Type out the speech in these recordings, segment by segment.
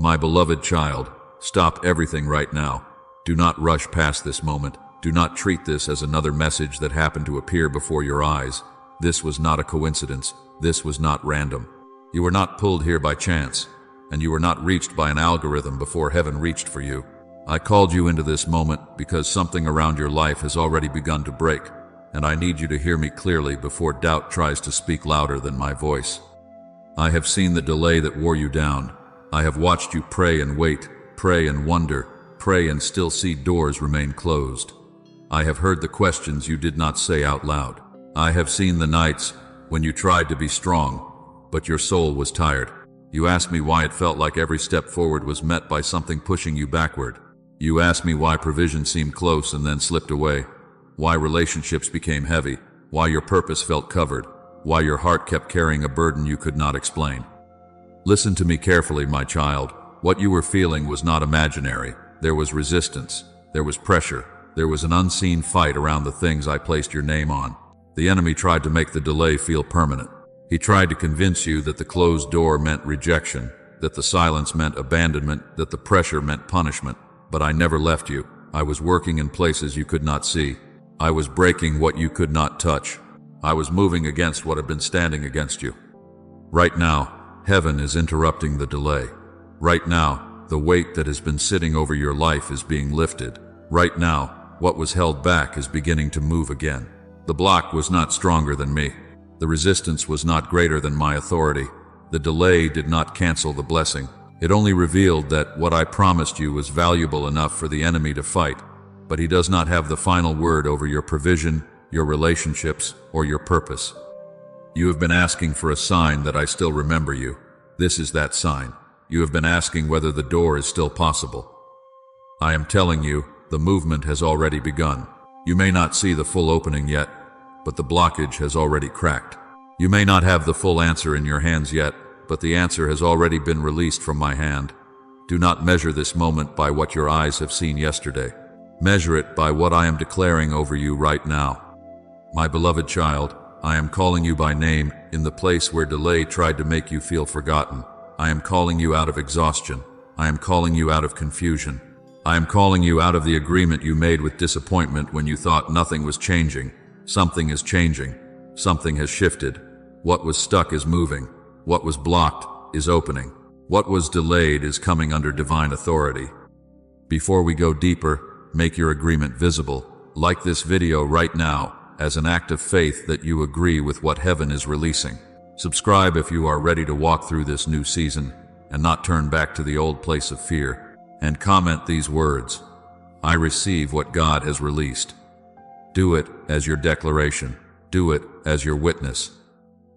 My beloved child, stop everything right now. Do not rush past this moment. Do not treat this as another message that happened to appear before your eyes. This was not a coincidence. This was not random. You were not pulled here by chance, and you were not reached by an algorithm before heaven reached for you. I called you into this moment because something around your life has already begun to break, and I need you to hear me clearly before doubt tries to speak louder than my voice. I have seen the delay that wore you down. I have watched you pray and wait, pray and wonder, pray and still see doors remain closed. I have heard the questions you did not say out loud. I have seen the nights when you tried to be strong, but your soul was tired. You asked me why it felt like every step forward was met by something pushing you backward. You asked me why provision seemed close and then slipped away, why relationships became heavy, why your purpose felt covered, why your heart kept carrying a burden you could not explain. Listen to me carefully, my child. What you were feeling was not imaginary. There was resistance. There was pressure. There was an unseen fight around the things I placed your name on. The enemy tried to make the delay feel permanent. He tried to convince you that the closed door meant rejection, that the silence meant abandonment, that the pressure meant punishment. But I never left you. I was working in places you could not see. I was breaking what you could not touch. I was moving against what had been standing against you. Right now, heaven is interrupting the delay. Right now, the weight that has been sitting over your life is being lifted. Right now, what was held back is beginning to move again. The block was not stronger than me. The resistance was not greater than my authority. The delay did not cancel the blessing. It only revealed that what I promised you was valuable enough for the enemy to fight, but he does not have the final word over your provision, your relationships, or your purpose. You have been asking for a sign that I still remember you. This is that sign. You have been asking whether the door is still possible. I am telling you, the movement has already begun. You may not see the full opening yet, but the blockage has already cracked. You may not have the full answer in your hands yet, but the answer has already been released from my hand. Do not measure this moment by what your eyes have seen yesterday. Measure it by what I am declaring over you right now. My beloved child, I am calling you by name in the place where delay tried to make you feel forgotten. I am calling you out of exhaustion. I am calling you out of confusion. I am calling you out of the agreement you made with disappointment when you thought nothing was changing. Something is changing. Something has shifted. What was stuck is moving. What was blocked is opening. What was delayed is coming under divine authority. Before we go deeper, make your agreement visible. Like this video right now as an act of faith that you agree with what heaven is releasing. Subscribe if you are ready to walk through this new season and not turn back to the old place of fear. And comment these words: I receive what God has released. Do it as your declaration. Do it as your witness.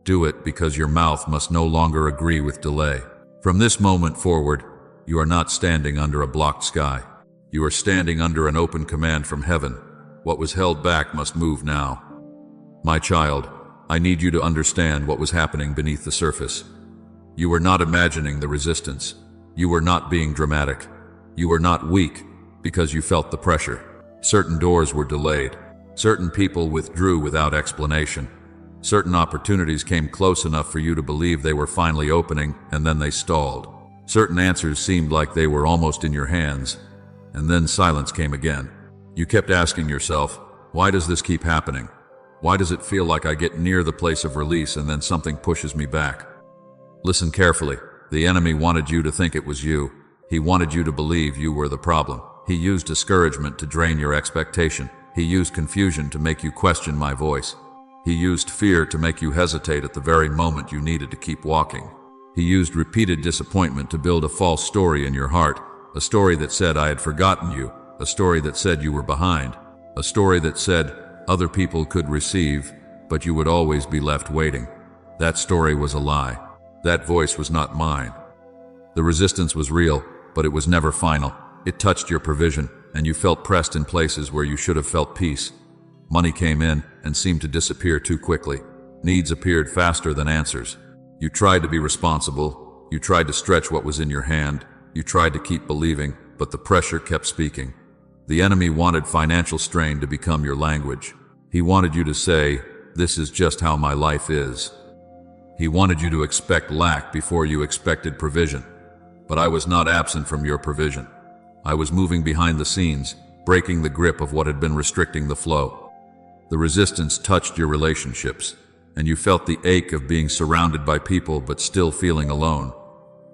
Do it because your mouth must no longer agree with delay. From this moment forward, you are not standing under a blocked sky. You are standing under an open command from heaven. What was held back must move now. My child, I need you to understand what was happening beneath the surface. You were not imagining the resistance. You were not being dramatic. You were not weak because you felt the pressure. Certain doors were delayed. Certain people withdrew without explanation. Certain opportunities came close enough for you to believe they were finally opening, and then they stalled. Certain answers seemed like they were almost in your hands, and then silence came again. You kept asking yourself, why does this keep happening? Why does it feel like I get near the place of release and then something pushes me back? Listen carefully. The enemy wanted you to think it was you. He wanted you to believe you were the problem. He used discouragement to drain your expectation. He used confusion to make you question my voice. He used fear to make you hesitate at the very moment you needed to keep walking. He used repeated disappointment to build a false story in your heart, a story that said I had forgotten you, a story that said you were behind, a story that said other people could receive, but you would always be left waiting. That story was a lie. That voice was not mine. The resistance was real, but it was never final. It touched your provision, and you felt pressed in places where you should have felt peace. Money came in and seemed to disappear too quickly. Needs appeared faster than answers. You tried to be responsible. You tried to stretch what was in your hand. You tried to keep believing, but the pressure kept speaking. The enemy wanted financial strain to become your language. He wanted you to say, "This is just how my life is." He wanted you to expect lack before you expected provision. But I was not absent from your provision. I was moving behind the scenes, breaking the grip of what had been restricting the flow. The resistance touched your relationships, and you felt the ache of being surrounded by people but still feeling alone.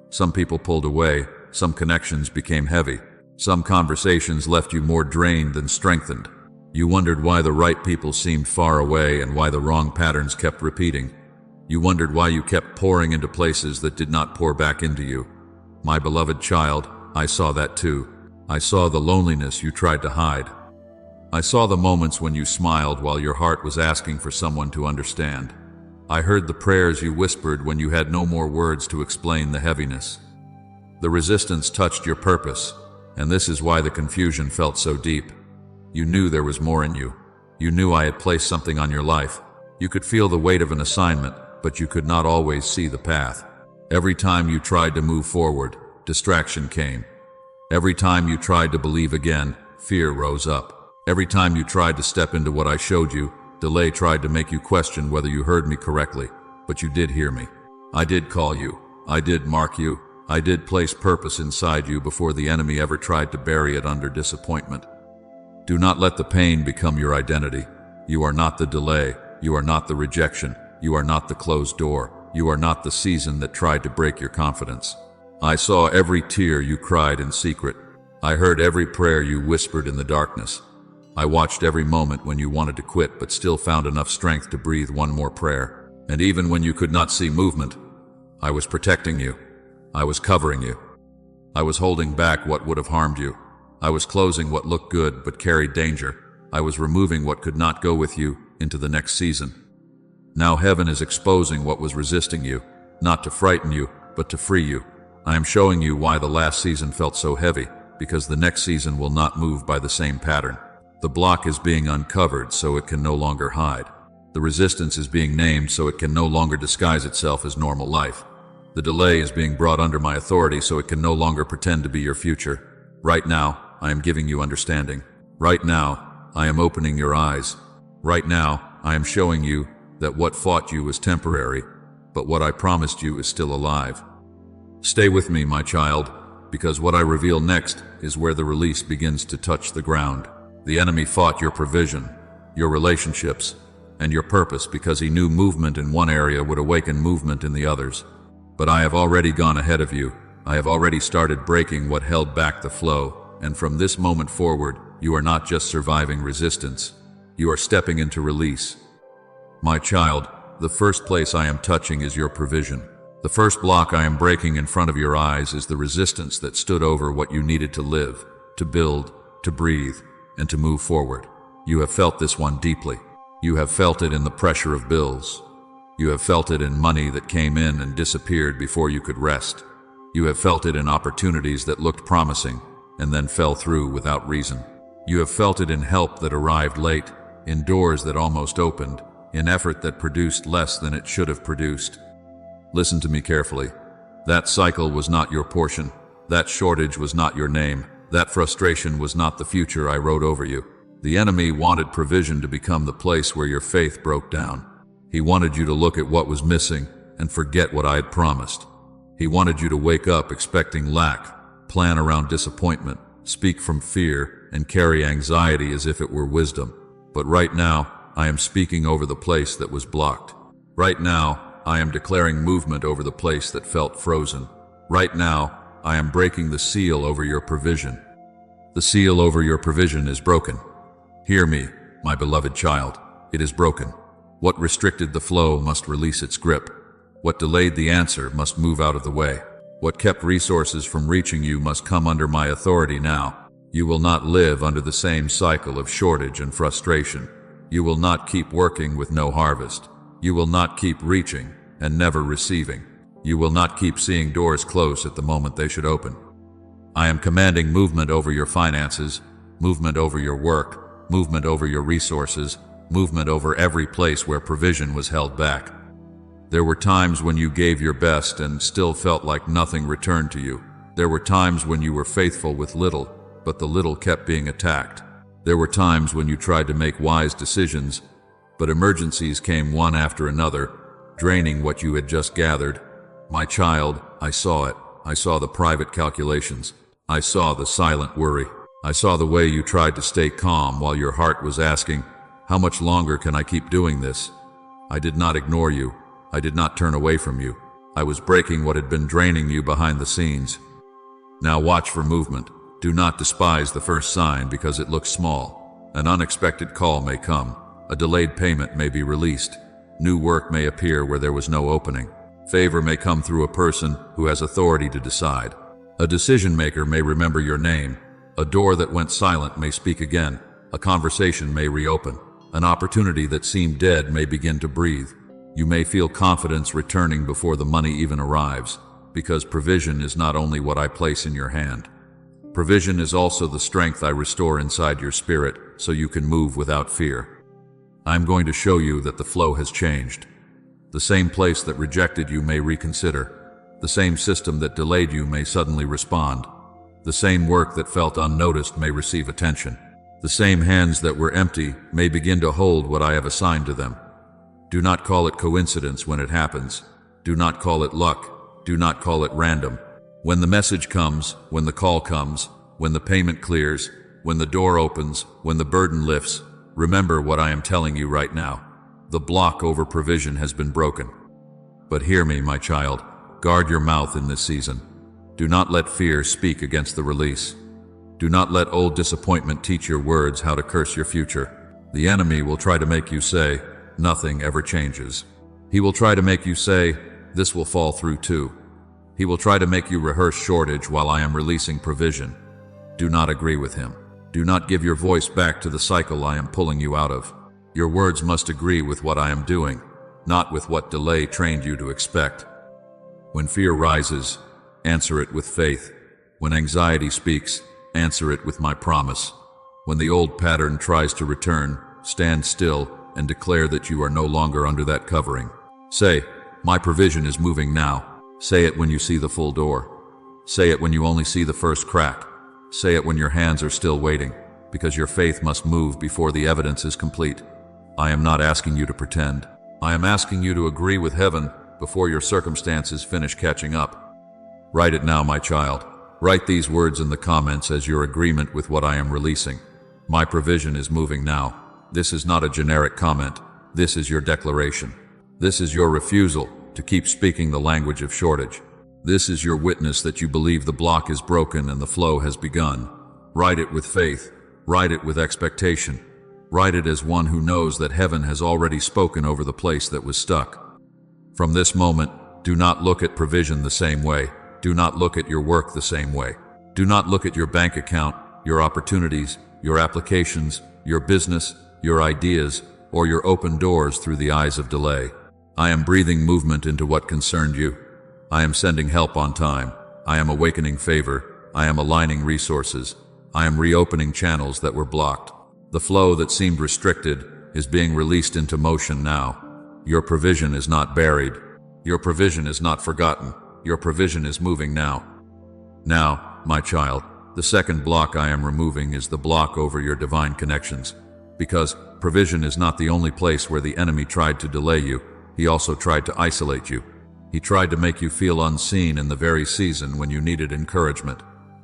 Some people pulled away, some connections became heavy, some conversations left you more drained than strengthened. You wondered why the right people seemed far away and why the wrong patterns kept repeating. You wondered why you kept pouring into places that did not pour back into you. My beloved child, I saw that too. I saw the loneliness you tried to hide. I saw the moments when you smiled while your heart was asking for someone to understand. I heard the prayers you whispered when you had no more words to explain the heaviness. The resistance touched your purpose, and this is why the confusion felt so deep. You knew there was more in you. You knew I had placed something on your life. You could feel the weight of an assignment, but you could not always see the path. Every time you tried to move forward, distraction came. Every time you tried to believe again, fear rose up. Every time you tried to step into what I showed you, delay tried to make you question whether you heard me correctly. But you did hear me. I did call you. I did mark you. I did place purpose inside you before the enemy ever tried to bury it under disappointment. Do not let the pain become your identity. You are not the delay. You are not the rejection. You are not the closed door. You are not the season that tried to break your confidence. I saw every tear you cried in secret. I heard every prayer you whispered in the darkness. I watched every moment when you wanted to quit but still found enough strength to breathe one more prayer. And even when you could not see movement, I was protecting you. I was covering you. I was holding back what would have harmed you. I was closing what looked good but carried danger. I was removing what could not go with you into the next season. Now heaven is exposing what was resisting you, not to frighten you, but to free you. I am showing you why the last season felt so heavy, because the next season will not move by the same pattern. The block is being uncovered so it can no longer hide. The resistance is being named so it can no longer disguise itself as normal life. The delay is being brought under my authority so it can no longer pretend to be your future. Right now, I am giving you understanding. Right now, I am opening your eyes. Right now, I am showing you that what fought you is temporary, but what I promised you is still alive. Stay with me, my child, because what I reveal next is where the release begins to touch the ground. The enemy fought your provision, your relationships, and your purpose because he knew movement in one area would awaken movement in the others. But I have already gone ahead of you. I have already started breaking what held back the flow, and from this moment forward, you are not just surviving resistance. You are stepping into release. My child, the first place I am touching is your provision. The first block I am breaking in front of your eyes is the resistance that stood over what you needed to live, to build, to breathe, and to move forward. You have felt this one deeply. You have felt it in the pressure of bills. You have felt it in money that came in and disappeared before you could rest. You have felt it in opportunities that looked promising and then fell through without reason. You have felt it in help that arrived late, in doors that almost opened, in effort that produced less than it should have produced. Listen to me carefully. That cycle was not your portion. That shortage was not your name. That frustration was not the future I wrote over you. The enemy wanted provision to become the place where your faith broke down. He wanted you to look at what was missing and forget what I had promised. He wanted you to wake up expecting lack, plan around disappointment, speak from fear, and carry anxiety as if it were wisdom. But right now, I am speaking over the place that was blocked. Right now, I am declaring movement over the place that felt frozen. Right now, I am breaking the seal over your provision. The seal over your provision is broken. Hear me, my beloved child. It is broken. What restricted the flow must release its grip. What delayed the answer must move out of the way. What kept resources from reaching you must come under my authority now. You will not live under the same cycle of shortage and frustration. You will not keep working with no harvest. You will not keep reaching and never receiving. You will not keep seeing doors close at the moment they should open. I am commanding movement over your finances, movement over your work, movement over your resources, movement over every place where provision was held back. There were times when you gave your best and still felt like nothing returned to you. There were times when you were faithful with little, but the little kept being attacked. There were times when you tried to make wise decisions, but emergencies came one after another, draining what you had just gathered. My child, I saw it. I saw the private calculations. I saw the silent worry. I saw the way you tried to stay calm while your heart was asking, how much longer can I keep doing this? I did not ignore you. I did not turn away from you. I was breaking what had been draining you behind the scenes. Now watch for movement. Do not despise the first sign because it looks small. An unexpected call may come. A delayed payment may be released. New work may appear where there was no opening. Favor may come through a person who has authority to decide. A decision maker may remember your name. A door that went silent may speak again. A conversation may reopen. An opportunity that seemed dead may begin to breathe. You may feel confidence returning before the money even arrives, because provision is not only what I place in your hand. Provision is also the strength I restore inside your spirit so you can move without fear. I'm going to show you that the flow has changed. The same place that rejected you may reconsider. The same system that delayed you may suddenly respond. The same work that felt unnoticed may receive attention. The same hands that were empty may begin to hold what I have assigned to them. Do not call it coincidence when it happens. Do not call it luck. Do not call it random. When the message comes, when the call comes, when the payment clears, when the door opens, when the burden lifts, remember what I am telling you right now. The block over provision has been broken. But hear me, my child. Guard your mouth in this season. Do not let fear speak against the release. Do not let old disappointment teach your words how to curse your future. The enemy will try to make you say, nothing ever changes. He will try to make you say, this will fall through too. He will try to make you rehearse shortage while I am releasing provision. Do not agree with him. Do not give your voice back to the cycle I am pulling you out of. Your words must agree with what I am doing, not with what delay trained you to expect. When fear rises, answer it with faith. When anxiety speaks, answer it with my promise. When the old pattern tries to return, stand still and declare that you are no longer under that covering. Say, my provision is moving now. Say it when you see the full door. Say it when you only see the first crack. Say it when your hands are still waiting, because your faith must move before the evidence is complete. I am not asking you to pretend. I am asking you to agree with heaven before your circumstances finish catching up. Write it now, my child. Write these words in the comments as your agreement with what I am releasing. My provision is moving now. This is not a generic comment. This is your declaration. This is your refusal to keep speaking the language of shortage. This is your witness that you believe the block is broken and the flow has begun. Write it with faith. Write it with expectation. Write it as one who knows that heaven has already spoken over the place that was stuck. From this moment, do not look at provision the same way. Do not look at your work the same way. Do not look at your bank account, your opportunities, your applications, your business, your ideas, or your open doors through the eyes of delay. I am breathing movement into what concerned you. I am sending help on time. I am awakening favor. I am aligning resources. I am reopening channels that were blocked. The flow that seemed restricted is being released into motion now. Your provision is not buried. Your provision is not forgotten. Your provision is moving now. Now, my child, the second block I am removing is the block over your divine connections. Because provision is not the only place where the enemy tried to delay you, he also tried to isolate you. He tried to make you feel unseen in the very season when you needed encouragement.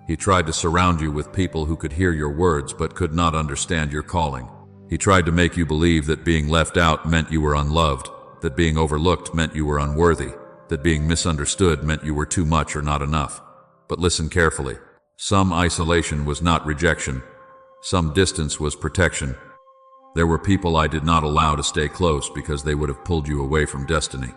He tried to surround you with people who could hear your words but could not understand your calling. He tried to make you believe that being left out meant you were unloved, that being overlooked meant you were unworthy, that being misunderstood meant you were too much or not enough. But listen carefully. Some isolation was not rejection. Some distance was protection. There were people I did not allow to stay close because they would have pulled you away from destiny.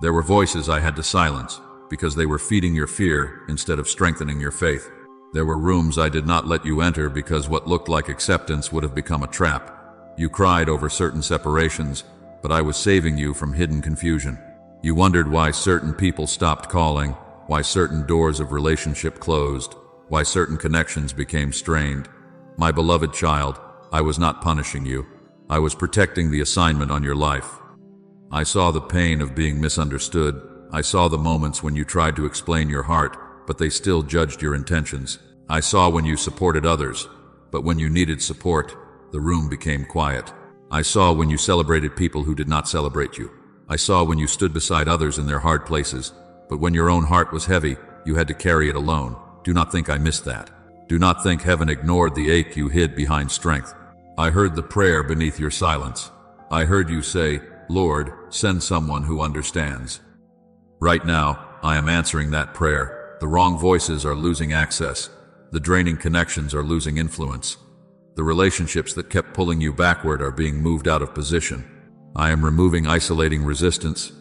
There were voices I had to silence because they were feeding your fear instead of strengthening your faith. There were rooms I did not let you enter because what looked like acceptance would have become a trap. You cried over certain separations, but I was saving you from hidden confusion. You wondered why certain people stopped calling, why certain doors of relationship closed, why certain connections became strained. My beloved child, I was not punishing you. I was protecting the assignment on your life. I saw the pain of being misunderstood. I saw the moments when you tried to explain your heart, but they still judged your intentions. I saw when you supported others, but when you needed support, the room became quiet. I saw when you celebrated people who did not celebrate you. I saw when you stood beside others in their hard places, but when your own heart was heavy, You had to carry it alone. Do not think I missed that. Do not think heaven ignored the ache you hid behind strength. I heard the prayer beneath your silence. I heard you say, Lord, send someone who understands. Right now, I am answering that prayer. The wrong voices are losing access. The draining connections are losing influence. The relationships that kept pulling you backward are being moved out of position. I am removing isolating resistance,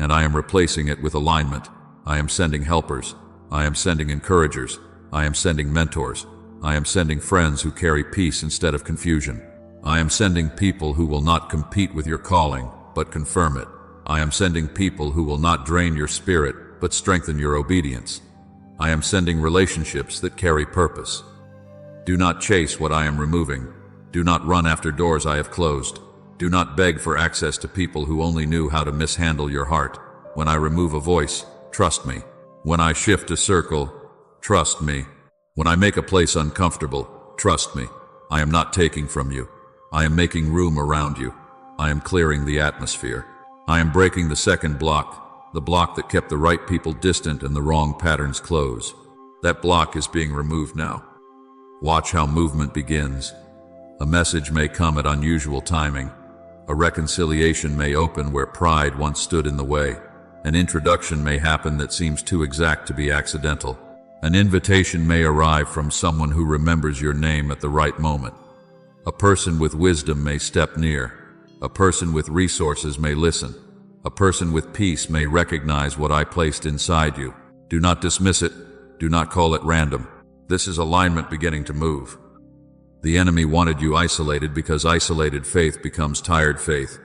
and I am replacing it with alignment. I am sending helpers. I am sending encouragers. I am sending mentors. I am sending friends who carry peace instead of confusion. I am sending people who will not compete with your calling, but confirm it. I am sending people who will not drain your spirit, but strengthen your obedience. I am sending relationships that carry purpose. Do not chase what I am removing. Do not run after doors I have closed. Do not beg for access to people who only knew how to mishandle your heart. When I remove a voice, trust me. When I shift a circle, trust me. When I make a place uncomfortable, trust me. I am not taking from you. I am making room around you. I am clearing the atmosphere. I am breaking the second block, the block that kept the right people distant and the wrong patterns close. That block is being removed now. Watch how movement begins. A message may come at unusual timing. A reconciliation may open where pride once stood in the way. An introduction may happen that seems too exact to be accidental. An invitation may arrive from someone who remembers your name at the right moment. A person with wisdom may step near. A person with resources may listen. A person with peace may recognize what I placed inside you. Do not dismiss it. Do not call it random. This is alignment beginning to move. The enemy wanted you isolated because isolated faith becomes tired faith.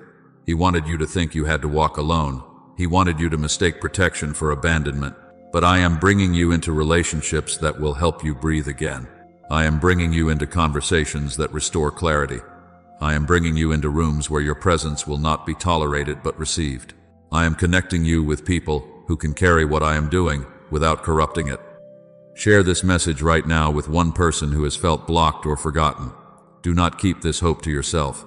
He wanted you to think you had to walk alone. He wanted you to mistake protection for abandonment. But I am bringing you into relationships that will help you breathe again. I am bringing you into conversations that restore clarity. I am bringing you into rooms where your presence will not be tolerated but received. I am connecting you with people who can carry what I am doing without corrupting it. Share this message right now with one person who has felt blocked or forgotten. Do not keep this hope to yourself.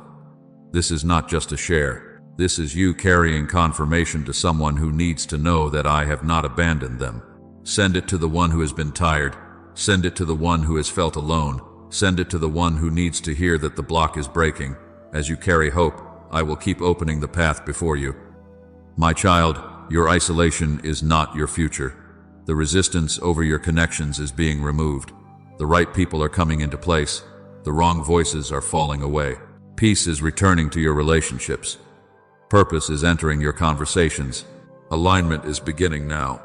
This is not just a share. This is you carrying confirmation to someone who needs to know that I have not abandoned them. Send it to the one who has been tired. Send it to the one who has felt alone. Send it to the one who needs to hear that the block is breaking. As you carry hope, I will keep opening the path before you. My child, your isolation is not your future. The resistance over your connections is being removed. The right people are coming into place. The wrong voices are falling away. Peace is returning to your relationships. Purpose is entering your conversations. Alignment is beginning now.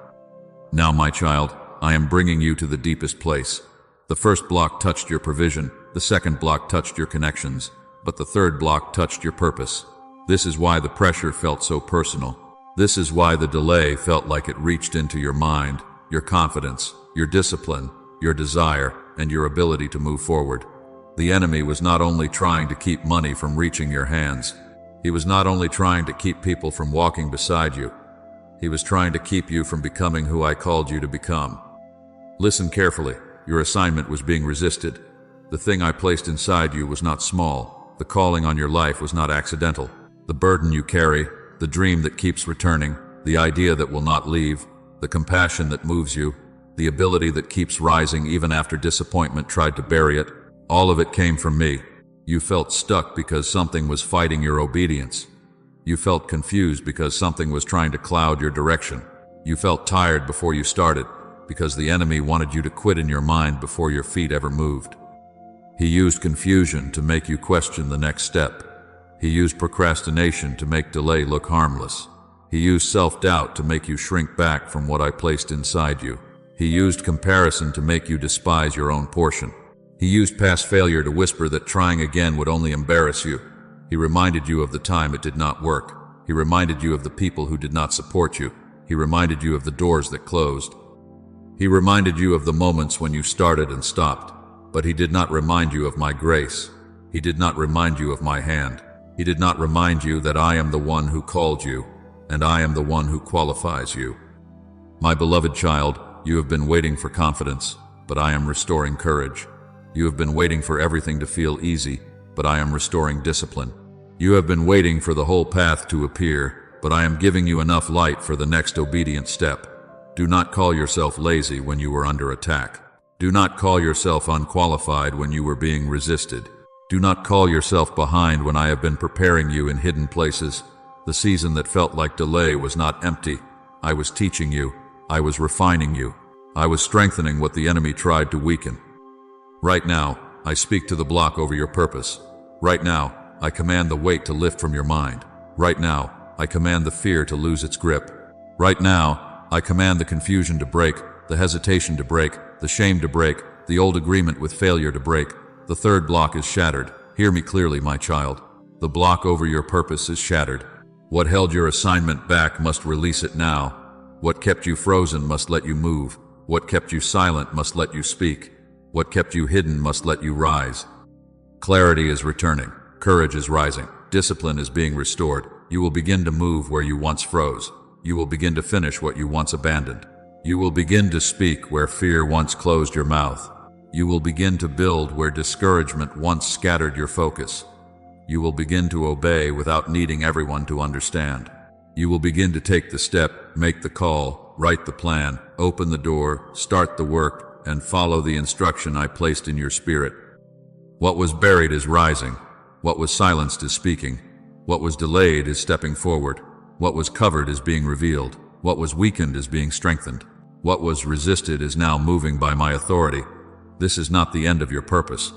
Now, my child, I am bringing you to the deepest place. The first block touched your provision, the second block touched your connections, but the third block touched your purpose. This is why the pressure felt so personal. This is why the delay felt like it reached into your mind, your confidence, your discipline, your desire, and your ability to move forward. The enemy was not only trying to keep money from reaching your hands. He was not only trying to keep people from walking beside you. He was trying to keep you from becoming who I called you to become. Listen carefully. Your assignment was being resisted. The thing I placed inside you was not small. The calling on your life was not accidental. The burden you carry, the dream that keeps returning, the idea that will not leave, the compassion that moves you, the ability that keeps rising even after disappointment tried to bury it, all of it came from me. You felt stuck because something was fighting your obedience. You felt confused because something was trying to cloud your direction. You felt tired before you started because the enemy wanted you to quit in your mind before your feet ever moved. He used confusion to make you question the next step. He used procrastination to make delay look harmless. He used self-doubt to make you shrink back from what I placed inside you. He used comparison to make you despise your own portion. He used past failure to whisper that trying again would only embarrass you. He reminded you of the time it did not work. He reminded you of the people who did not support you. He reminded you of the doors that closed. He reminded you of the moments when you started and stopped. But he did not remind you of my grace. He did not remind you of my hand. He did not remind you that I am the one who called you, and I am the one who qualifies you. My beloved child, you have been waiting for confidence, but I am restoring courage. You have been waiting for everything to feel easy, but I am restoring discipline. You have been waiting for the whole path to appear, but I am giving you enough light for the next obedient step. Do not call yourself lazy when you were under attack. Do not call yourself unqualified when you were being resisted. Do not call yourself behind when I have been preparing you in hidden places. The season that felt like delay was not empty. I was teaching you. I was refining you. I was strengthening what the enemy tried to weaken. Right now, I speak to the block over your purpose. Right now, I command the weight to lift from your mind. Right now, I command the fear to lose its grip. Right now, I command the confusion to break, the hesitation to break, the shame to break, the old agreement with failure to break. The third block is shattered. Hear me clearly, my child. The block over your purpose is shattered. What held your assignment back must release it now. What kept you frozen must let you move. What kept you silent must let you speak. What kept you hidden must let you rise. Clarity is returning. Courage is rising. Discipline is being restored. You will begin to move where you once froze. You will begin to finish what you once abandoned. You will begin to speak where fear once closed your mouth. You will begin to build where discouragement once scattered your focus. You will begin to obey without needing everyone to understand. You will begin to take the step, make the call, write the plan, open the door, start the work, and follow the instruction I placed in your spirit. What was buried is rising. What was silenced is speaking. What was delayed is stepping forward. What was covered is being revealed. What was weakened is being strengthened. What was resisted is now moving by my authority. This is not the end of your purpose.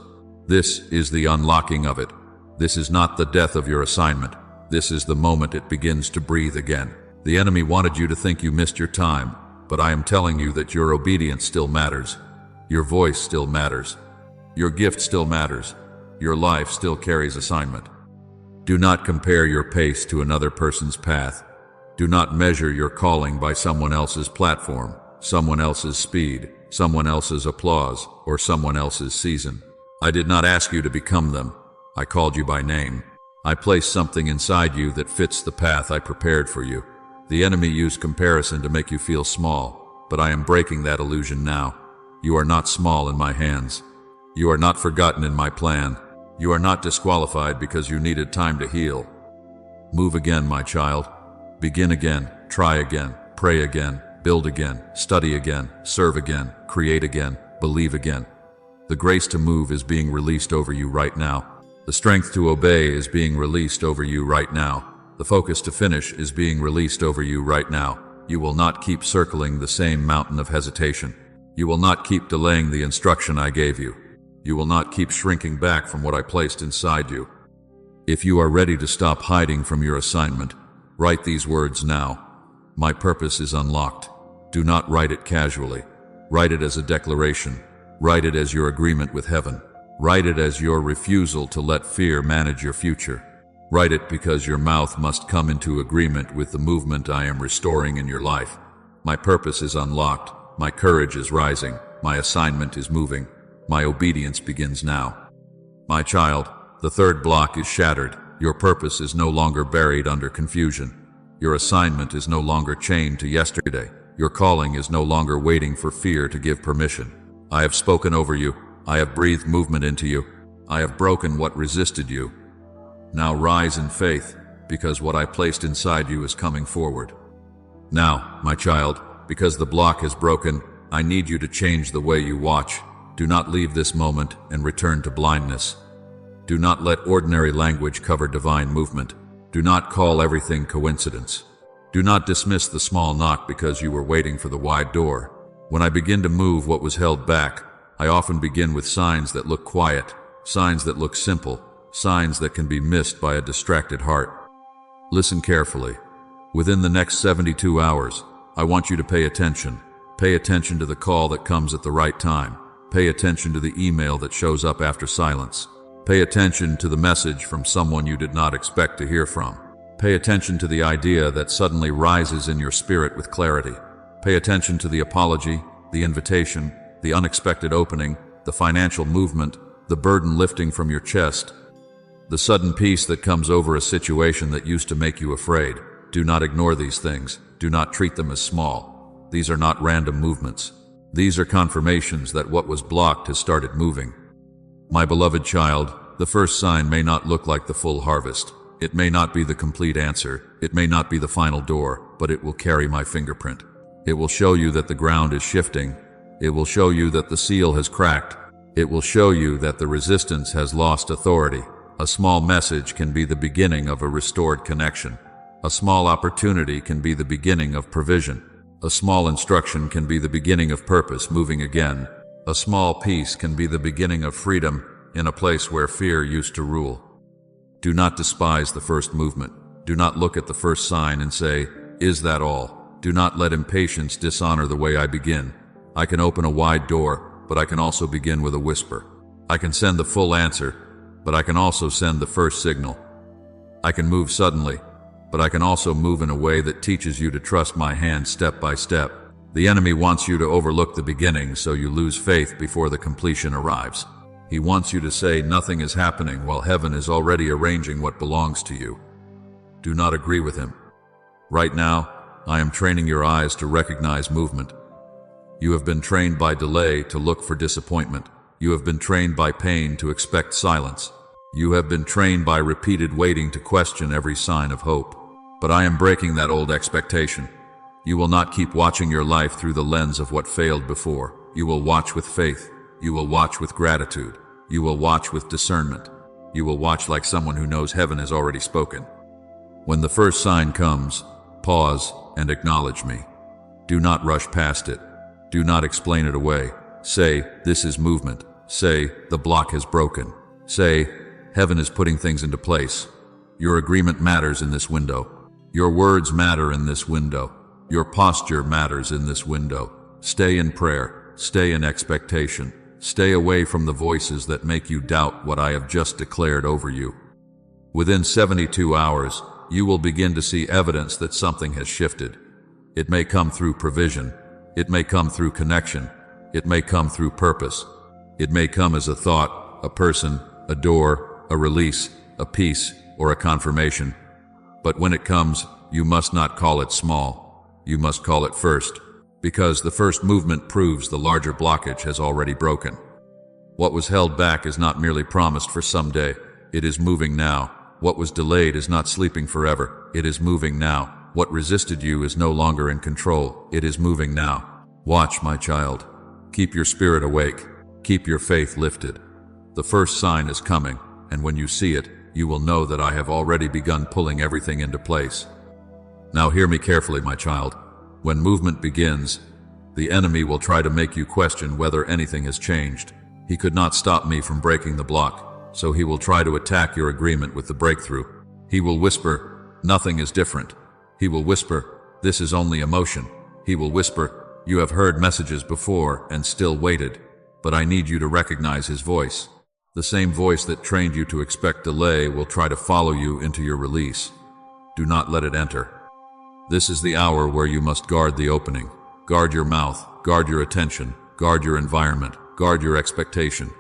This is the unlocking of it. This is not the death of your assignment. This is the moment it begins to breathe again. The enemy wanted you to think you missed your time, but I am telling you that your obedience still matters. Your voice still matters. Your gift still matters. Your life still carries assignment. Do not compare your pace to another person's path. Do not measure your calling by someone else's platform, someone else's speed, someone else's applause, or someone else's season. I did not ask you to become them. I called you by name. I placed something inside you that fits the path I prepared for you. The enemy used comparison to make you feel small, but I am breaking that illusion now. You are not small in my hands. You are not forgotten in my plan. You are not disqualified because you needed time to heal. Move again, my child. Begin again, try again, pray again, build again, study again, serve again, create again, believe again. The grace to move is being released over you right now. The strength to obey is being released over you right now. The focus to finish is being released over you right now. You will not keep circling the same mountain of hesitation. You will not keep delaying the instruction I gave you. You will not keep shrinking back from what I placed inside you. If you are ready to stop hiding from your assignment, write these words now. My purpose is unlocked. Do not write it casually. Write it as a declaration. Write it as your agreement with heaven. Write it as your refusal to let fear manage your future. Write it because your mouth must come into agreement with the movement I am restoring in your life. My purpose is unlocked. My courage is rising. My assignment is moving. My obedience begins now. My child, the third block is shattered. Your purpose is no longer buried under confusion. Your assignment is no longer chained to yesterday. Your calling is no longer waiting for fear to give permission. I have spoken over you. I have breathed movement into you. I have broken what resisted you. Now rise in faith, because what I placed inside you is coming forward. Now, my child, because the block has broken, I need you to change the way you watch. Do not leave this moment and return to blindness. Do not let ordinary language cover divine movement. Do not call everything coincidence. Do not dismiss the small knock because you were waiting for the wide door. When I begin to move what was held back, I often begin with signs that look quiet, signs that look simple, signs that can be missed by a distracted heart. Listen carefully. Within the next 72 hours, I want you to pay attention. Pay attention to the call that comes at the right time. Pay attention to the email that shows up after silence. Pay attention to the message from someone you did not expect to hear from. Pay attention to the idea that suddenly rises in your spirit with clarity. Pay attention to the apology, the invitation, the unexpected opening, the financial movement, the burden lifting from your chest, the sudden peace that comes over a situation that used to make you afraid. Do not ignore these things. Do not treat them as small. These are not random movements. These are confirmations that what was blocked has started moving. My beloved child, the first sign may not look like the full harvest. It may not be the complete answer. It may not be the final door, but it will carry my fingerprint. It will show you that the ground is shifting. It will show you that the seal has cracked. It will show you that the resistance has lost authority. A small message can be the beginning of a restored connection. A small opportunity can be the beginning of provision. A small instruction can be the beginning of purpose moving again. A small peace can be the beginning of freedom in a place where fear used to rule. Do not despise the first movement. Do not look at the first sign and say, "Is that all?" Do not let impatience dishonor the way I begin. I can open a wide door, but I can also begin with a whisper. I can send the full answer, but I can also send the first signal. I can move suddenly, but I can also move in a way that teaches you to trust my hand step by step. The enemy wants you to overlook the beginning so you lose faith before the completion arrives. He wants you to say nothing is happening while heaven is already arranging what belongs to you. Do not agree with him. Right now, I am training your eyes to recognize movement. You have been trained by delay to look for disappointment. You have been trained by pain to expect silence. You have been trained by repeated waiting to question every sign of hope. But I am breaking that old expectation. You will not keep watching your life through the lens of what failed before. You will watch with faith. You will watch with gratitude. You will watch with discernment. You will watch like someone who knows heaven has already spoken. When the first sign comes, pause and acknowledge me. Do not rush past it. Do not explain it away. Say, "This is movement." Say, "The block has broken." Say, "Heaven is putting things into place." Your agreement matters in this window. Your words matter in this window. Your posture matters in this window. Stay in prayer. Stay in expectation. Stay away from the voices that make you doubt what I have just declared over you. Within 72 hours, you will begin to see evidence that something has shifted. It may come through provision. It may come through connection. It may come through purpose. It may come as a thought, a person, a door, a release, a peace, or a confirmation. But when it comes, you must not call it small. You must call it first, because the first movement proves the larger blockage has already broken. What was held back is not merely promised for someday. It is moving now. What was delayed is not sleeping forever. It is moving now. What resisted you is no longer in control. It is moving now. Watch, my child. Keep your spirit awake. Keep your faith lifted. The first sign is coming, and when you see it, you will know that I have already begun pulling everything into place. Now hear me carefully, my child. When movement begins, the enemy will try to make you question whether anything has changed. He could not stop me from breaking the block, so he will try to attack your agreement with the breakthrough. He will whisper, "Nothing is different." He will whisper, "This is only emotion." He will whisper, "You have heard messages before and still waited." But I need you to recognize his voice. The same voice that trained you to expect delay will try to follow you into your release. Do not let it enter. This is the hour where you must guard the opening. Guard your mouth, guard your attention, guard your environment, guard your expectation.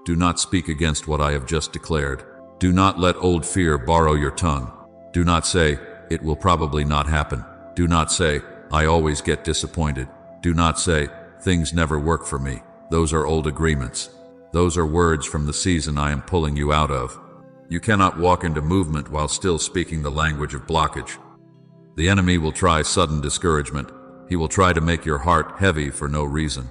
Do not speak against what I have just declared. Do not let old fear borrow your tongue. Do not say, "It will probably not happen." Do not say, "I always get disappointed." Do not say, "Things never work for me." Those are old agreements. Those are words from the season I am pulling you out of. You cannot walk into movement while still speaking the language of blockage. The enemy will try sudden discouragement. He will try to make your heart heavy for no reason.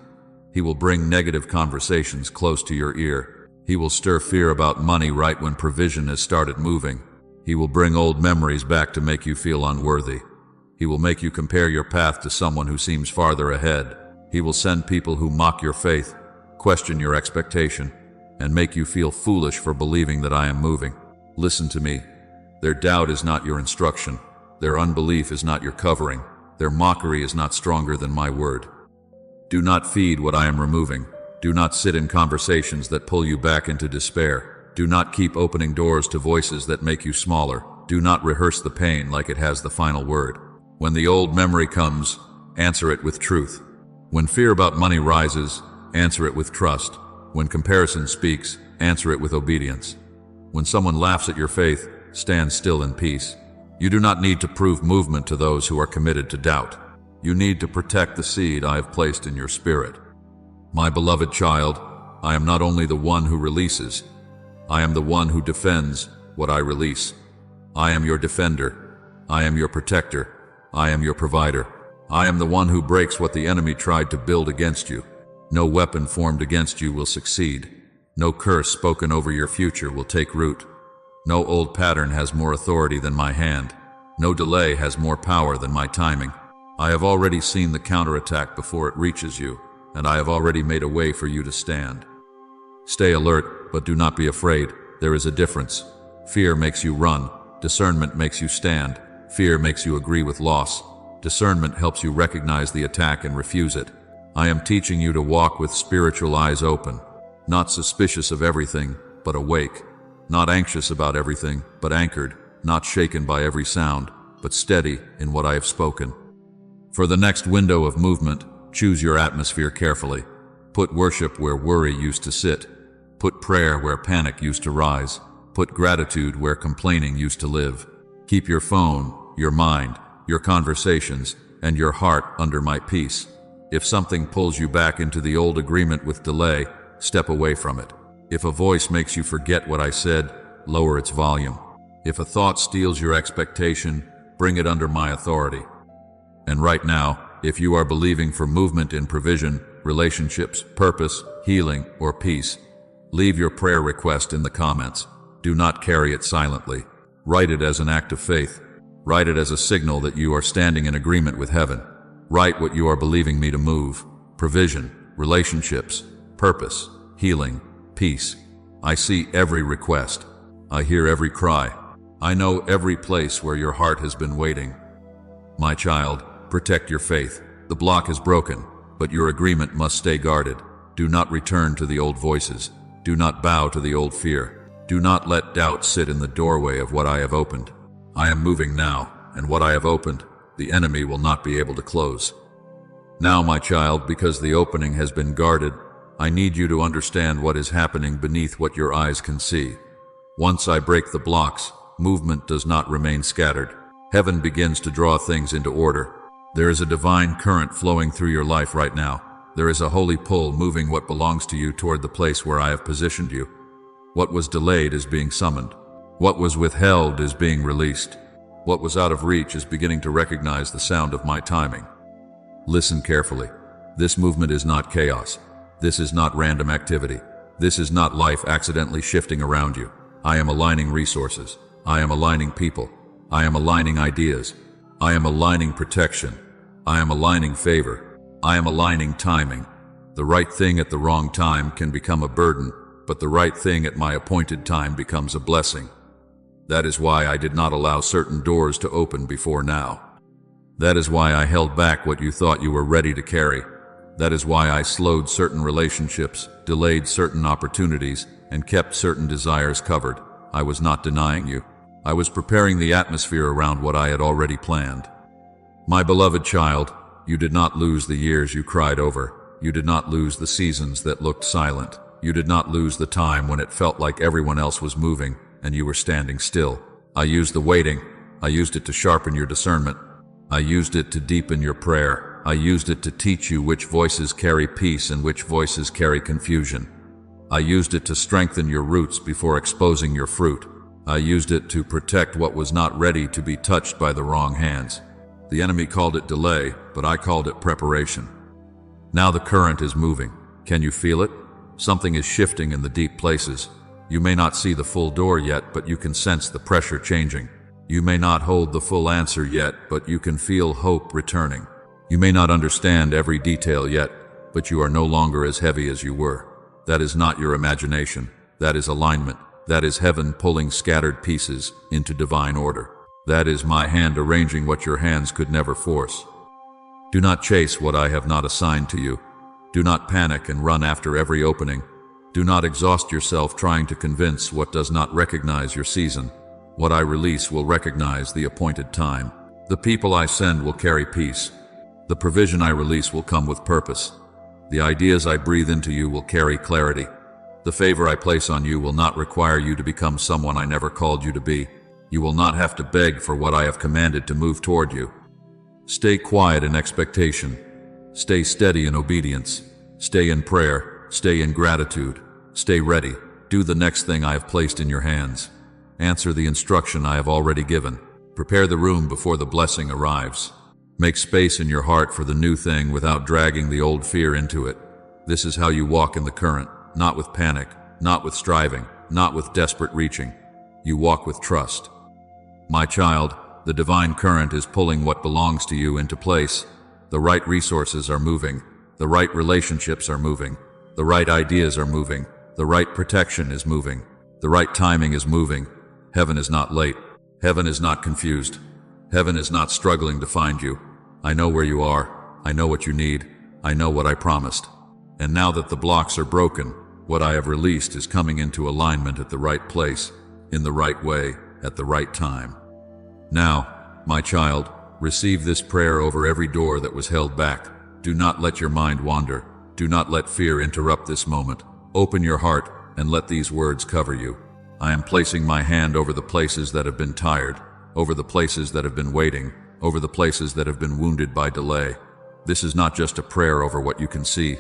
He will bring negative conversations close to your ear. He will stir fear about money right when provision has started moving. He will bring old memories back to make you feel unworthy. He will make you compare your path to someone who seems farther ahead. He will send people who mock your faith, question your expectation, and make you feel foolish for believing that I am moving. Listen to me. Their doubt is not your instruction. Their unbelief is not your covering. Their mockery is not stronger than my word. Do not feed what I am removing. Do not sit in conversations that pull you back into despair. Do not keep opening doors to voices that make you smaller. Do not rehearse the pain like it has the final word. When the old memory comes, answer it with truth. When fear about money rises, answer it with trust. When comparison speaks, answer it with obedience. When someone laughs at your faith, stand still in peace. You do not need to prove movement to those who are committed to doubt. You need to protect the seed I have placed in your spirit. My beloved child, I am not only the one who releases, I am the one who defends what I release. I am your defender. I am your protector. I am your provider. I am the one who breaks what the enemy tried to build against you. No weapon formed against you will succeed. No curse spoken over your future will take root. No old pattern has more authority than my hand. No delay has more power than my timing. I have already seen the counterattack before it reaches you, and I have already made a way for you to stand. Stay alert, but do not be afraid. There is a difference. Fear makes you run. Discernment makes you stand. Fear makes you agree with loss. Discernment helps you recognize the attack and refuse it. I am teaching you to walk with spiritual eyes open, not suspicious of everything, but awake. Not anxious about everything, but anchored. Not shaken by every sound, but steady in what I have spoken. For the next window of movement, choose your atmosphere carefully. Put worship where worry used to sit. Put prayer where panic used to rise. Put gratitude where complaining used to live. Keep your phone, your mind, your conversations, and your heart under my peace. If something pulls you back into the old agreement with delay, step away from it. If a voice makes you forget what I said, lower its volume. If a thought steals your expectation, bring it under my authority. And right now, if you are believing for movement in provision, relationships, purpose, healing, or peace, leave your prayer request in the comments. Do not carry it silently. Write it as an act of faith. Write it as a signal that you are standing in agreement with heaven. Write what you are believing me to move. Provision, relationships, purpose, healing, peace. I see every request. I hear every cry. I know every place where your heart has been waiting. My child, protect your faith. The block is broken, but your agreement must stay guarded. Do not return to the old voices. Do not bow to the old fear. Do not let doubt sit in the doorway of what I have opened. I am moving now, and what I have opened, the enemy will not be able to close. Now, my child, because the opening has been guarded, I need you to understand what is happening beneath what your eyes can see. Once I break the blocks, movement does not remain scattered. Heaven begins to draw things into order. There is a divine current flowing through your life right now. There is a holy pull moving what belongs to you toward the place where I have positioned you. What was delayed is being summoned. What was withheld is being released. What was out of reach is beginning to recognize the sound of my timing. Listen carefully. This movement is not chaos. This is not random activity. This is not life accidentally shifting around you. I am aligning resources. I am aligning people. I am aligning ideas. I am aligning protection. I am aligning favor. I am aligning timing. The right thing at the wrong time can become a burden, but the right thing at my appointed time becomes a blessing. That is why I did not allow certain doors to open before now. That is why I held back what you thought you were ready to carry. That is why I slowed certain relationships, delayed certain opportunities, and kept certain desires covered. I was not denying you. I was preparing the atmosphere around what I had already planned. My beloved child, you did not lose the years you cried over. You did not lose the seasons that looked silent. You did not lose the time when it felt like everyone else was moving and you were standing still. I used the waiting. I used it to sharpen your discernment. I used it to deepen your prayer. I used it to teach you which voices carry peace and which voices carry confusion. I used it to strengthen your roots before exposing your fruit. I used it to protect what was not ready to be touched by the wrong hands. The enemy called it delay, but I called it preparation. Now the current is moving. Can you feel it? Something is shifting in the deep places. You may not see the full door yet, but you can sense the pressure changing. You may not hold the full answer yet, but you can feel hope returning. You may not understand every detail yet, but you are no longer as heavy as you were. That is not your imagination. That is alignment. That is heaven pulling scattered pieces into divine order. That is my hand arranging what your hands could never force. Do not chase what I have not assigned to you. Do not panic and run after every opening. Do not exhaust yourself trying to convince what does not recognize your season. What I release will recognize the appointed time. The people I send will carry peace. The provision I release will come with purpose. The ideas I breathe into you will carry clarity. The favor I place on you will not require you to become someone I never called you to be. You will not have to beg for what I have commanded to move toward you. Stay quiet in expectation. Stay steady in obedience. Stay in prayer. Stay in gratitude. Stay ready. Do the next thing I have placed in your hands. Answer the instruction I have already given. Prepare the room before the blessing arrives. Make space in your heart for the new thing without dragging the old fear into it. This is how you walk in the current, not with panic, not with striving, not with desperate reaching. You walk with trust. My child, the divine current is pulling what belongs to you into place. The right resources are moving. The right relationships are moving. The right ideas are moving. The right protection is moving. The right timing is moving. Heaven is not late. Heaven is not confused. Heaven is not struggling to find you. I know where you are. I know what you need. I know what I promised. And now that the blocks are broken, what I have released is coming into alignment at the right place, in the right way, at the right time. Now, my child, receive this prayer over every door that was held back. Do not let your mind wander. Do not let fear interrupt this moment. Open your heart and let these words cover you. I am placing my hand over the places that have been tired, over the places that have been waiting, over the places that have been wounded by delay. This is not just a prayer over what you can see.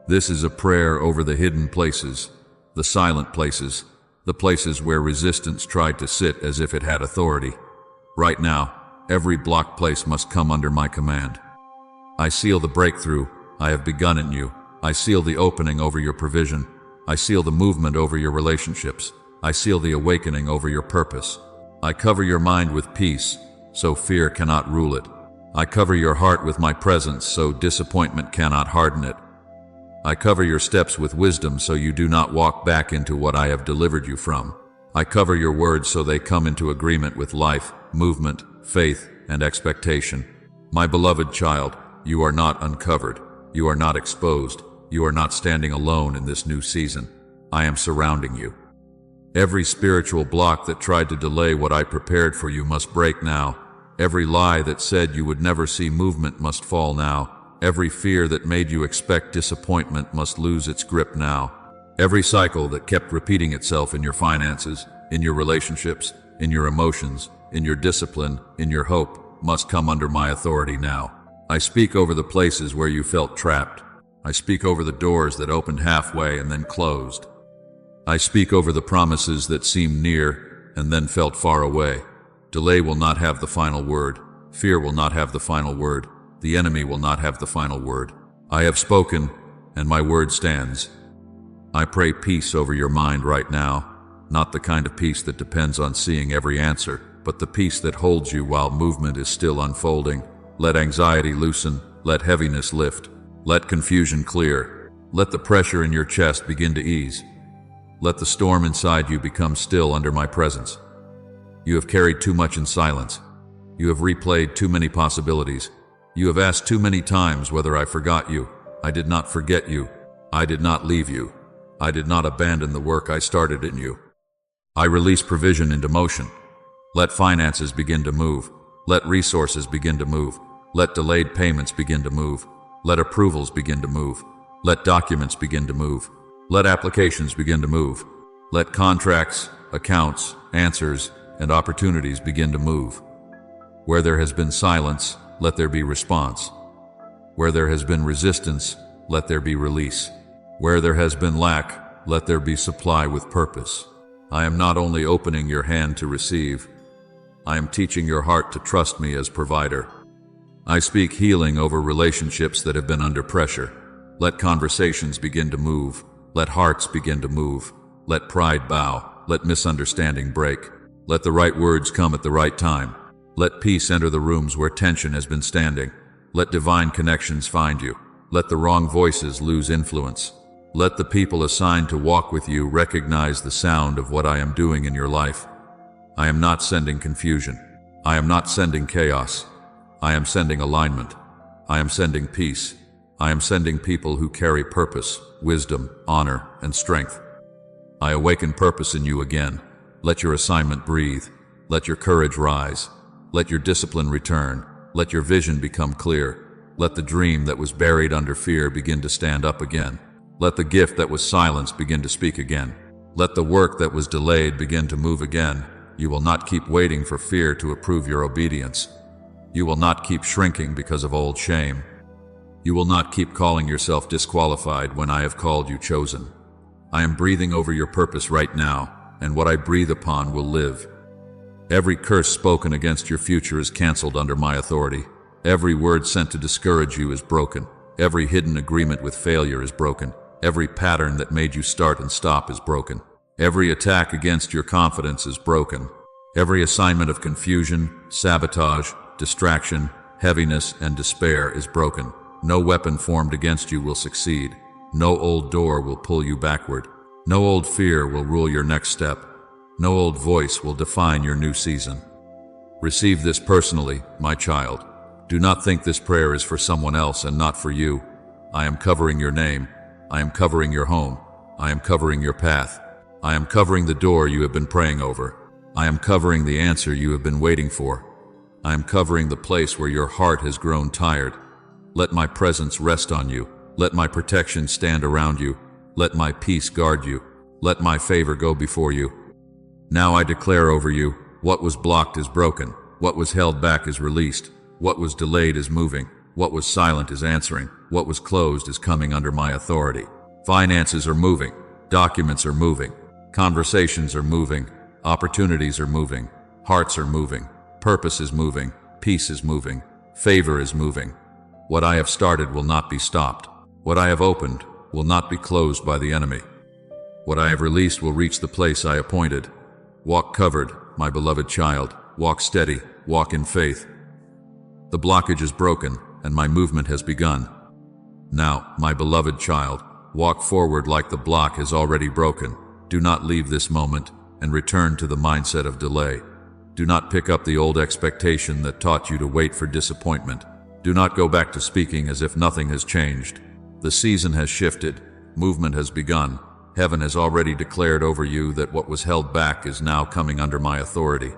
This is a prayer over the hidden places, the silent places, the places where resistance tried to sit as if it had authority. Right now, every blocked place must come under my command. I seal the breakthrough I have begun in you. I seal the opening over your provision. I seal the movement over your relationships. I seal the awakening over your purpose. I cover your mind with peace, so fear cannot rule it. I cover your heart with my presence, so disappointment cannot harden it. I cover your steps with wisdom, so you do not walk back into what I have delivered you from. I cover your words so they come into agreement with life, movement, faith, and expectation. My beloved child, you are not uncovered. You are not exposed. You are not standing alone in this new season. I am surrounding you. Every spiritual block that tried to delay what I prepared for you must break now. Every lie that said you would never see movement must fall now. Every fear that made you expect disappointment must lose its grip now. Every cycle that kept repeating itself in your finances, in your relationships, in your emotions, in your discipline, in your hope, must come under my authority now. I speak over the places where you felt trapped. I speak over the doors that opened halfway and then closed. I speak over the promises that seemed near and then felt far away. Delay will not have the final word. Fear will not have the final word. The enemy will not have the final word. I have spoken, and my word stands. I pray peace over your mind right now, not the kind of peace that depends on seeing every answer, but the peace that holds you while movement is still unfolding. Let anxiety loosen. Let heaviness lift. Let confusion clear. Let the pressure in your chest begin to ease. Let the storm inside you become still under my presence. You have carried too much in silence. You have replayed too many possibilities. You have asked too many times whether I forgot you. I did not forget you. I did not leave you. I did not abandon the work I started in you. I release provision into motion. Let finances begin to move. Let resources begin to move. Let delayed payments begin to move. Let approvals begin to move. Let documents begin to move. Let applications begin to move. Let contracts, accounts, answers, and opportunities begin to move. Where there has been silence, let there be response. Where there has been resistance, let there be release. Where there has been lack, let there be supply with purpose. I am not only opening your hand to receive, I am teaching your heart to trust me as provider. I speak healing over relationships that have been under pressure. Let conversations begin to move. Let hearts begin to move. Let pride bow. Let misunderstanding break. Let the right words come at the right time. Let peace enter the rooms where tension has been standing. Let divine connections find you. Let the wrong voices lose influence. Let the people assigned to walk with you recognize the sound of what I am doing in your life. I am not sending confusion. I am not sending chaos. I am sending alignment. I am sending peace. I am sending people who carry purpose, wisdom, honor, and strength. I awaken purpose in you again. Let your assignment breathe. Let your courage rise. Let your discipline return. Let your vision become clear. Let the dream that was buried under fear begin to stand up again. Let the gift that was silenced begin to speak again. Let the work that was delayed begin to move again. You will not keep waiting for fear to approve your obedience. You will not keep shrinking because of old shame. You will not keep calling yourself disqualified when I have called you chosen. I am breathing over your purpose right now, and what I breathe upon will live. Every curse spoken against your future is canceled under my authority. Every word sent to discourage you is broken. Every hidden agreement with failure is broken. Every pattern that made you start and stop is broken. Every attack against your confidence is broken. Every assignment of confusion, sabotage, distraction, heaviness, and despair is broken. No weapon formed against you will succeed. No old door will pull you backward. No old fear will rule your next step. No old voice will define your new season. Receive this personally, my child. Do not think this prayer is for someone else and not for you. I am covering your name. I am covering your home. I am covering your path. I am covering the door you have been praying over. I am covering the answer you have been waiting for. I am covering the place where your heart has grown tired. Let my presence rest on you. Let my protection stand around you. Let my peace guard you. Let my favor go before you. Now I declare over you, what was blocked is broken. What was held back is released. What was delayed is moving. What was silent is answering. What was closed is coming under my authority. Finances are moving. Documents are moving. Conversations are moving. Opportunities are moving. Hearts are moving. Purpose is moving. Peace is moving. Favor is moving. What I have started will not be stopped. What I have opened will not be closed by the enemy. What I have released will reach the place I appointed. Walk covered, my beloved child. Walk steady. Walk in faith. The blockage is broken, and my movement has begun. Now, my beloved child, walk forward like the block has already broken. Do not leave this moment and return to the mindset of delay. Do not pick up the old expectation that taught you to wait for disappointment. Do not go back to speaking as if nothing has changed. The season has shifted. Movement has begun. Heaven has already declared over you that what was held back is now coming under my authority.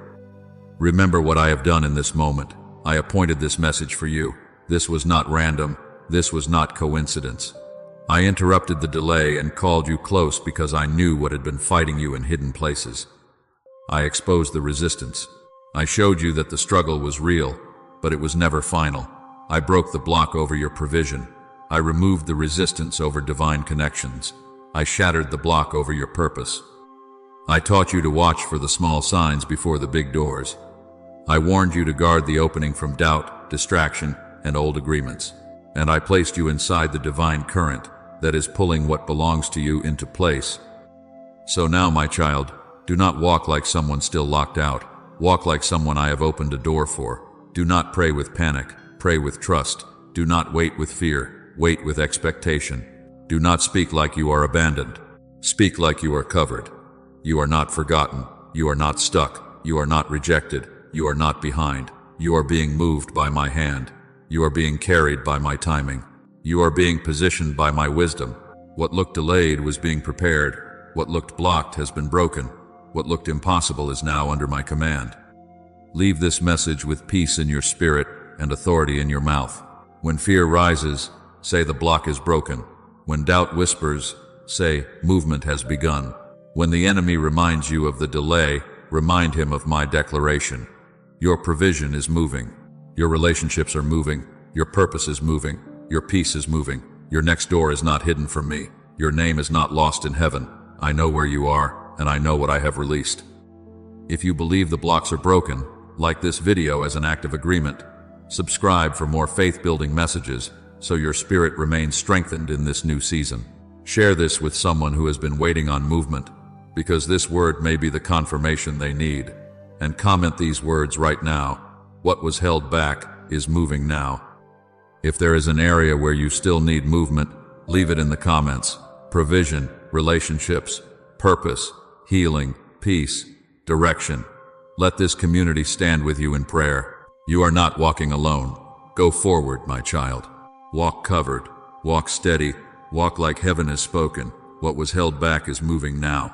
Remember what I have done in this moment. I appointed this message for you. This was not random. This was not coincidence. I interrupted the delay and called you close because I knew what had been fighting you in hidden places. I exposed the resistance. I showed you that the struggle was real, but it was never final. I broke the block over your provision. I removed the resistance over divine connections. I shattered the block over your purpose. I taught you to watch for the small signs before the big doors. I warned you to guard the opening from doubt, distraction, and old agreements. And I placed you inside the divine current that is pulling what belongs to you into place. So now, my child, do not walk like someone still locked out. Walk like someone I have opened a door for. Do not pray with panic. Pray with trust. Do not wait with fear. Wait with expectation. Do not speak like you are abandoned. Speak like you are covered. You are not forgotten. You are not stuck. You are not rejected. You are not behind. You are being moved by my hand. You are being carried by my timing. You are being positioned by my wisdom. What looked delayed was being prepared. What looked blocked has been broken. What looked impossible is now under my command. Leave this message with peace in your spirit and authority in your mouth. When fear rises, say the block is broken. When doubt whispers, say movement has begun. When the enemy reminds you of the delay, remind him of my declaration. Your provision is moving. Your relationships are moving. Your purpose is moving. Your peace is moving. Your next door is not hidden from me. Your name is not lost in heaven. I know where you are, and I know what I have released. If you believe the blocks are broken, like this video as an act of agreement. Subscribe for more faith-building messages so your spirit remains strengthened in this new season. Share this with someone who has been waiting on movement, because this word may be the confirmation they need. And comment these words right now. What was held back is moving now. If there is an area where you still need movement, leave it in the comments. Provision, relationships, purpose, healing, peace, direction. Let this community stand with you in prayer. You are not walking alone. Go forward, my child. Walk covered. Walk steady. Walk like heaven has spoken. What was held back is moving now.